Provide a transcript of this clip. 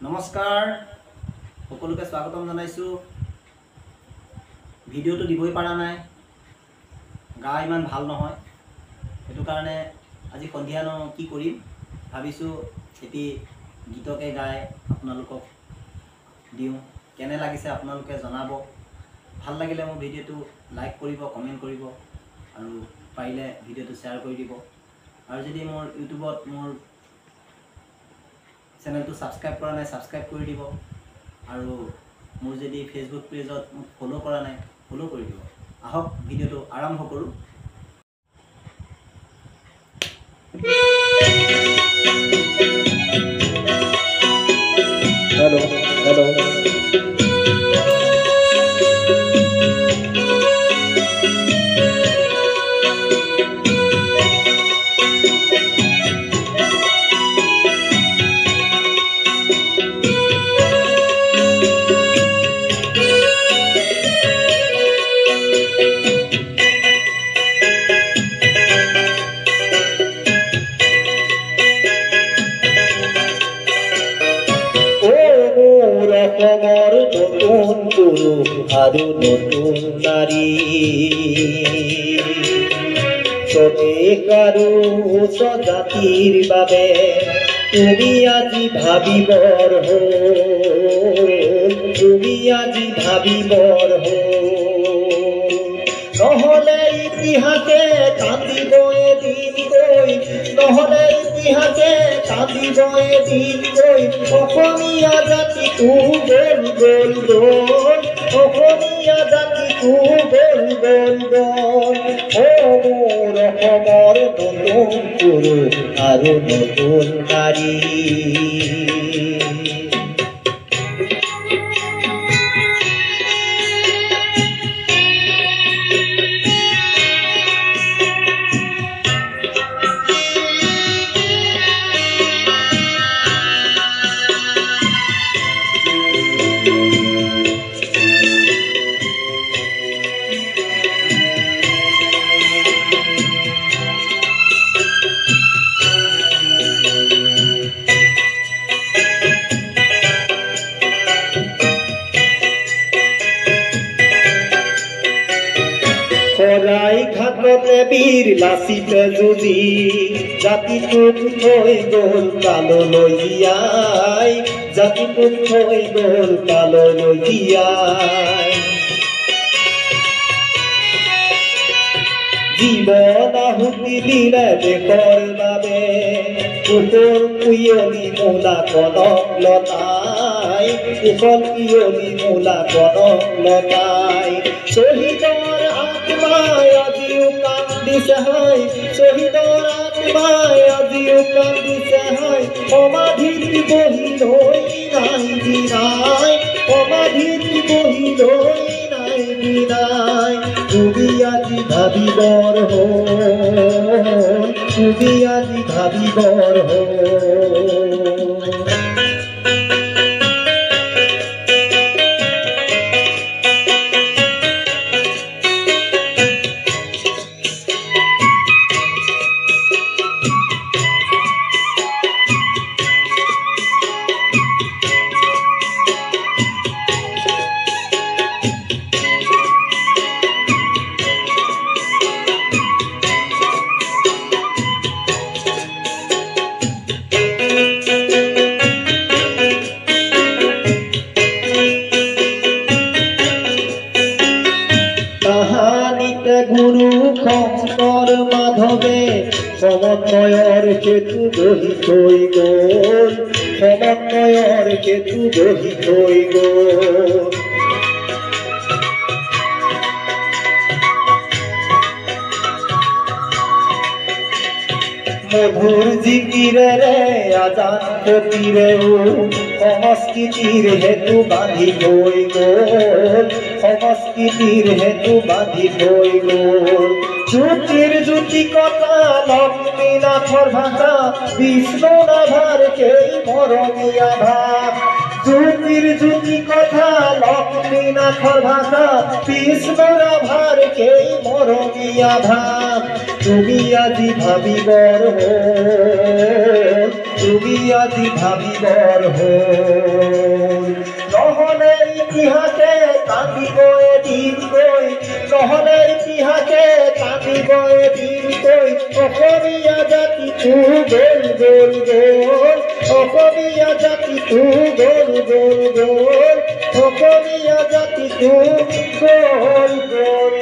নমস্কাৰ সকলোকে স্বাগতম জনাইছোঁ। ভিডিঅ'টো দিবই পৰা নাই, গা ইমান ভাল নহয়, সেইটো কাৰণে আজি সন্ধিয়ানো কি কৰিম ভাবিছোঁ এটি গীতকে গাই আপোনালোকক দিওঁ। কেনে লাগিছে আপোনালোকে জনাব। ভাল লাগিলে মোৰ ভিডিঅ'টো লাইক কৰিব, কমেণ্ট কৰিব আৰু পাৰিলে ভিডিঅ'টো শ্বেয়াৰ কৰি দিব। আৰু যদি মোৰ ইউটিউবত মোৰ চেনেলটো সাবস্ক্ৰাইব কৰা নাই সাবস্ক্ৰাইব কৰি দিব আৰু মোৰ যদি ফেসবুক পেজত মোক ফলো কৰা নাই ফলো কৰি দিব। আহক ভিডিঅ'টো আৰম্ভ কৰোঁ। हेलो हेलो অসমৰ নতুন পুৰুষ আৰু নতুন নাৰী স্বদেশ আৰু স্বজাতিৰ বাবে তুমি আজি ভাবিবৰ হ'ল, তুমি আজি ভাবিবৰ হ'ল। নহ'লে ইতিহাসে কান্দিব এদিন গৈ, নহ'লে ইতিহাসে কান্দিব এদিন গৈ। অসমীয়া জাতিটো গ'ল গ'ল গ'ল, অসমীয়া জাতিটো গ'ল গ'ল গ'ল। মোৰ অসমৰ নতুন পুৰুষ আৰু নতুন নাৰী। শৰাই ঘাটতে বীৰ লাচিতে যুঁজি জাতিটোক থৈ গ'ল কাললৈ জীয়াই, জাতিটোক থৈ গ'ল কাললৈ জীয়াই। জীৱন আহুতি দিলে দেশৰ বাবে, কুশল পিয়লি মূলা কনক লতাই, কুশল পিয়লি মূলা কনক লতাই। শ্বহীদৰ আত্মাই আজিও কান্দিছে হাই, শ্বহীদৰ আত্মাই আজিও কান্দিছে হাই। সমাধিত বহি লৈ নাই বিনাই, সমাধিত বহি লৈ নাই বিনাই। তুমি আজি ভাবিবৰ হ'ল, তুমি আজি ভাবিবৰ হ'ল। গুৰু শংকৰ মাধৱে সমন্বয়ৰ সেতু গঢ়ি থৈ গ'ল, সমন্বয়ৰ সেতু গঢ়ি থৈ গ'ল। মধুৰ জিকিৰেৰে আজান ফকীৰেও সংস্কৃতিৰ হেতু বান্ধি থৈ গ'ল, সংস্কৃতিৰ হেতু বান্ধি থৈ গ'ল। জ্যোতিৰ জ্যোতি কথা লক্ষ্মীনাথৰ ভাষা, বিষ্ণু ৰাভাৰ সেই মৰমীয়া ভাৱ। জ্যোতিৰ জ্যোতি কথা লক্ষ্মীনাথৰ ভাষা, বিষ্ণু ৰাভাৰ সেই মৰমীয়া ভাৱ। তুমি আজি ভাবিবৰ হ'ল, তুমি আজি ভাবিবৰ হ'ল। আহিব এদিন কৈ অসমীয়া জাতিটো গ'ল গ'ল গ'ল অসমীয়া জাতিটো গ'ল গ'ল গ'ল অসমীয়া জাতিটো গ'ল গ'ল